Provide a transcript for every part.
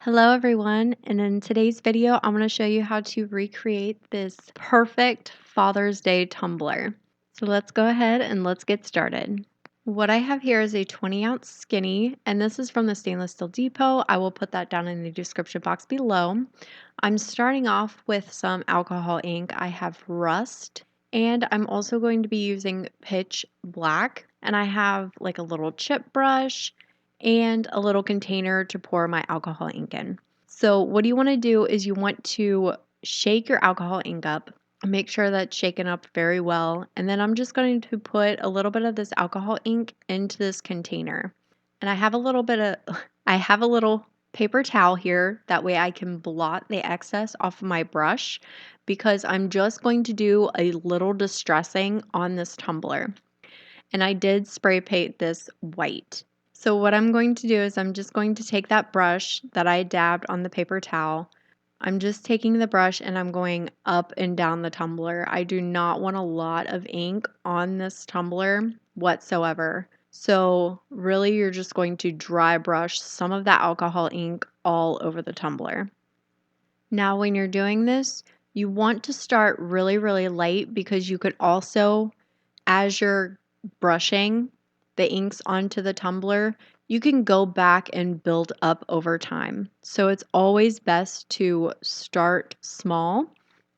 Hello everyone, and in today's video I'm going to show you how to recreate this perfect Father's Day tumbler. So let's go ahead and let's get started. What I have here is a 20-ounce skinny, and this is from the Stainless Steel Depot. I will put that down in the description box below. I'm starting off with some alcohol ink. I have Rust, and I'm also going to be using Pitch Black, and I have like a little chip brush and a little container to pour my alcohol ink in. So what you want to do is you want to shake your alcohol ink up. Make sure that's shaken up very well. And then I'm just going to put a little bit of this alcohol ink into this container. And I have a little paper towel here. That way I can blot the excess off of my brush because I'm just going to do a little distressing on this tumbler. And I did spray paint this white. So what I'm going to do is I'm just going to take that brush that I dabbed on the paper towel. I'm just taking the brush and I'm going up and down the tumbler. I do not want a lot of ink on this tumbler whatsoever. So really you're just going to dry brush some of that alcohol ink all over the tumbler. Now when you're doing this, you want to start really, really light because you could also, as you're brushing the inks onto the tumbler, you can go back and build up over time. So it's always best to start small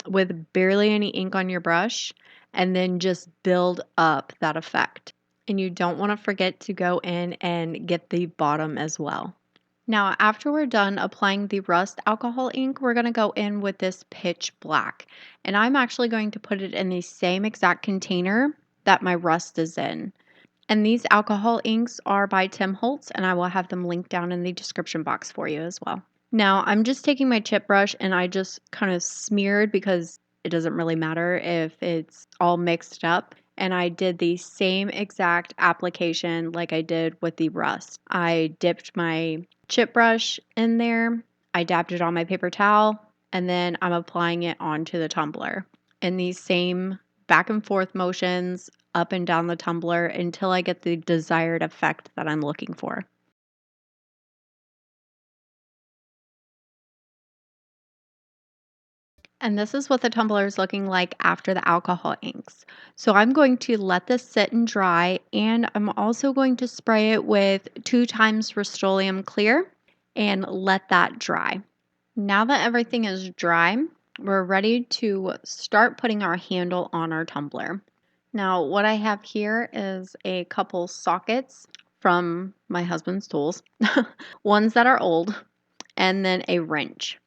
with barely any ink on your brush and then just build up that effect. And you don't want to forget to go in and get the bottom as well. Now, after we're done applying the Rust alcohol ink, we're going to go in with this Pitch Black. And I'm actually going to put it in the same exact container that my Rust is in. And these alcohol inks are by Tim Holtz, and I will have them linked down in the description box for you as well. Now, I'm just taking my chip brush and I just kind of smeared because it doesn't really matter if it's all mixed up. And I did the same exact application like I did with the Rust. I dipped my chip brush in there, I dabbed it on my paper towel, and then I'm applying it onto the tumbler in these same back and forth motions up and down the tumbler until I get the desired effect that I'm looking for. And this is what the tumbler is looking like after the alcohol inks. So I'm going to let this sit and dry, and I'm also going to spray it with 2 times Rust-Oleum Clear and let that dry. Now that everything is dry, we're ready to start putting our handle on our tumbler. Now, what I have here is a couple sockets from my husband's tools, ones that are old, and then a wrench.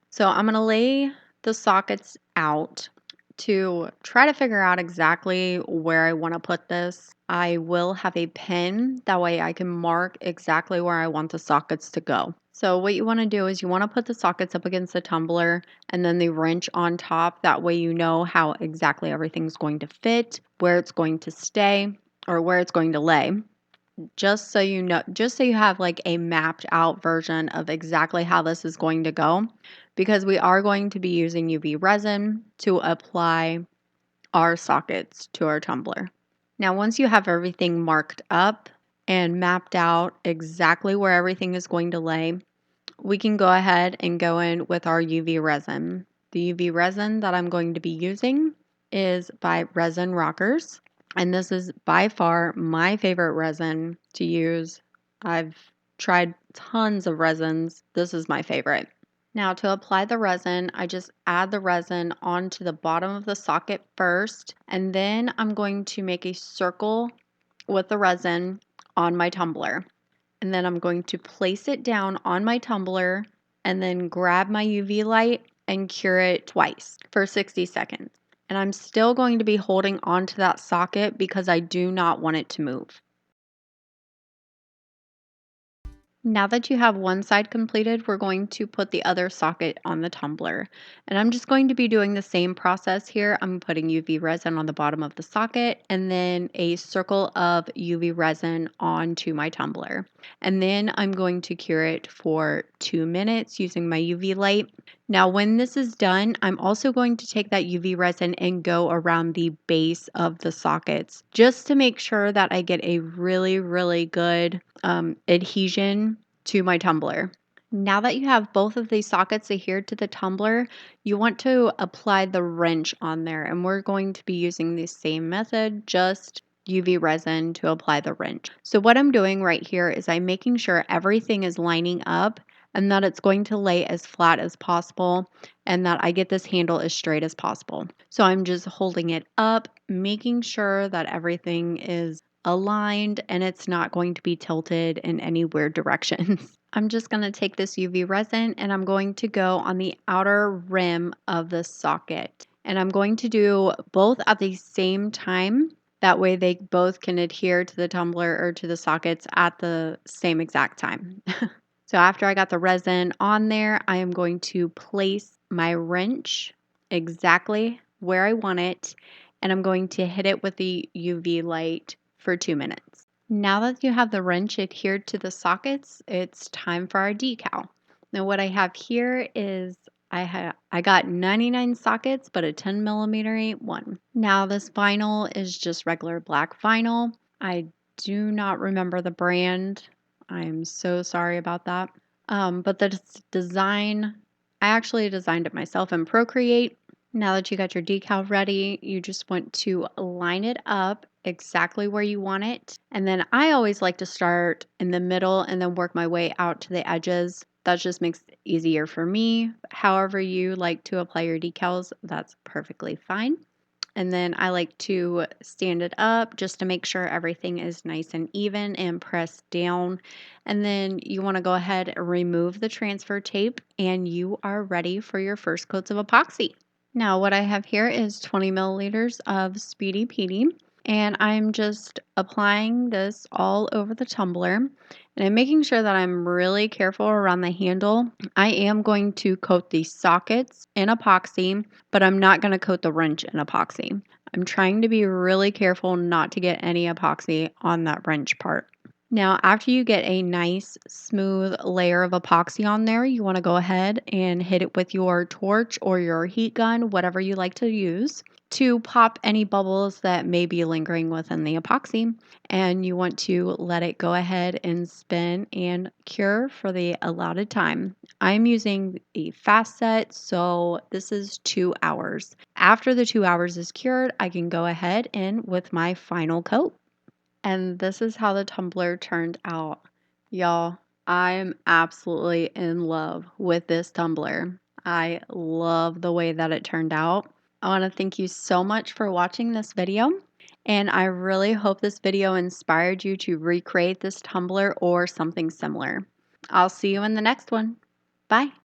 So I'm going to lay the sockets out to try to figure out exactly where I want to put this. I will have a pin, that way I can mark exactly where I want the sockets to go. So what you want to do is you want to put the sockets up against the tumbler and then the wrench on top. That way you know how exactly everything's going to fit, where it's going to stay, or where it's going to lay. Just so you know, just so you have like a mapped out version of exactly how this is going to go, because we are going to be using UV resin to apply our sockets to our tumbler. Now, once you have everything marked up and mapped out exactly where everything is going to lay, we can go ahead and go in with our UV resin. The UV resin that I'm going to be using is by Resin Rockers. And this is by far my favorite resin to use. I've tried tons of resins. This is my favorite. Now to apply the resin, I just add the resin onto the bottom of the socket first, and then I'm going to make a circle with the resin on my tumbler. And then I'm going to place it down on my tumbler and then grab my UV light and cure it twice for 60 seconds. And I'm still going to be holding onto that socket because I do not want it to move. Now that you have one side completed, we're going to put the other socket on the tumbler. And I'm just going to be doing the same process here. I'm putting UV resin on the bottom of the socket and then a circle of UV resin onto my tumbler. And then I'm going to cure it for 2 minutes using my UV light. Now when this is done, I'm also going to take that UV resin and go around the base of the sockets just to make sure that I get a really, really good adhesion to my tumbler. Now that you have both of these sockets adhered to the tumbler, you want to apply the wrench on there. And we're going to be using the same method, just UV resin to apply the wrench. So what I'm doing right here is I'm making sure everything is lining up and that it's going to lay as flat as possible and that I get this handle as straight as possible. So I'm just holding it up, making sure that everything is aligned and it's not going to be tilted in any weird directions. I'm just going to take this UV resin and I'm going to go on the outer rim of the socket. And I'm going to do both at the same time. That way they both can adhere to the tumbler or to the sockets at the same exact time. So after I got the resin on there, I am going to place my wrench exactly where I want it. And I'm going to hit it with the UV light for 2 minutes. Now that you have the wrench adhered to the sockets, it's time for our decal. Now what I have here is I got 99 sockets, but a 10 millimeter ain't one. Now this vinyl is just regular black vinyl. I do not remember the brand. I'm so sorry about that. But the design, I actually designed it myself in Procreate. Now that you got your decal ready, you just want to line it up exactly where you want it. And then I always like to start in the middle and then work my way out to the edges. That just makes it easier for me. However you like to apply your decals, that's perfectly fine. And then I like to stand it up just to make sure everything is nice and even and press down. And then you want to go ahead and remove the transfer tape and you are ready for your first coats of epoxy. Now what I have here is 20 milliliters of Speedy Petey, and I'm just applying this all over the tumbler, and I'm making sure that I'm really careful around the handle. I am going to coat the sockets in epoxy, but I'm not going to coat the wrench in epoxy. I'm trying to be really careful not to get any epoxy on that wrench part. Now, after you get a nice smooth layer of epoxy on there, you want to go ahead and hit it with your torch or your heat gun, whatever you like to use, to pop any bubbles that may be lingering within the epoxy. And you want to let it go ahead and spin and cure for the allotted time. I'm using a fast set, so this is 2 hours. After the 2 hours is cured, I can go ahead and with my final coat. And this is how the tumbler turned out. Y'all, I'm absolutely in love with this tumbler. I love the way that it turned out. I want to thank you so much for watching this video. And I really hope this video inspired you to recreate this tumbler or something similar. I'll see you in the next one. Bye.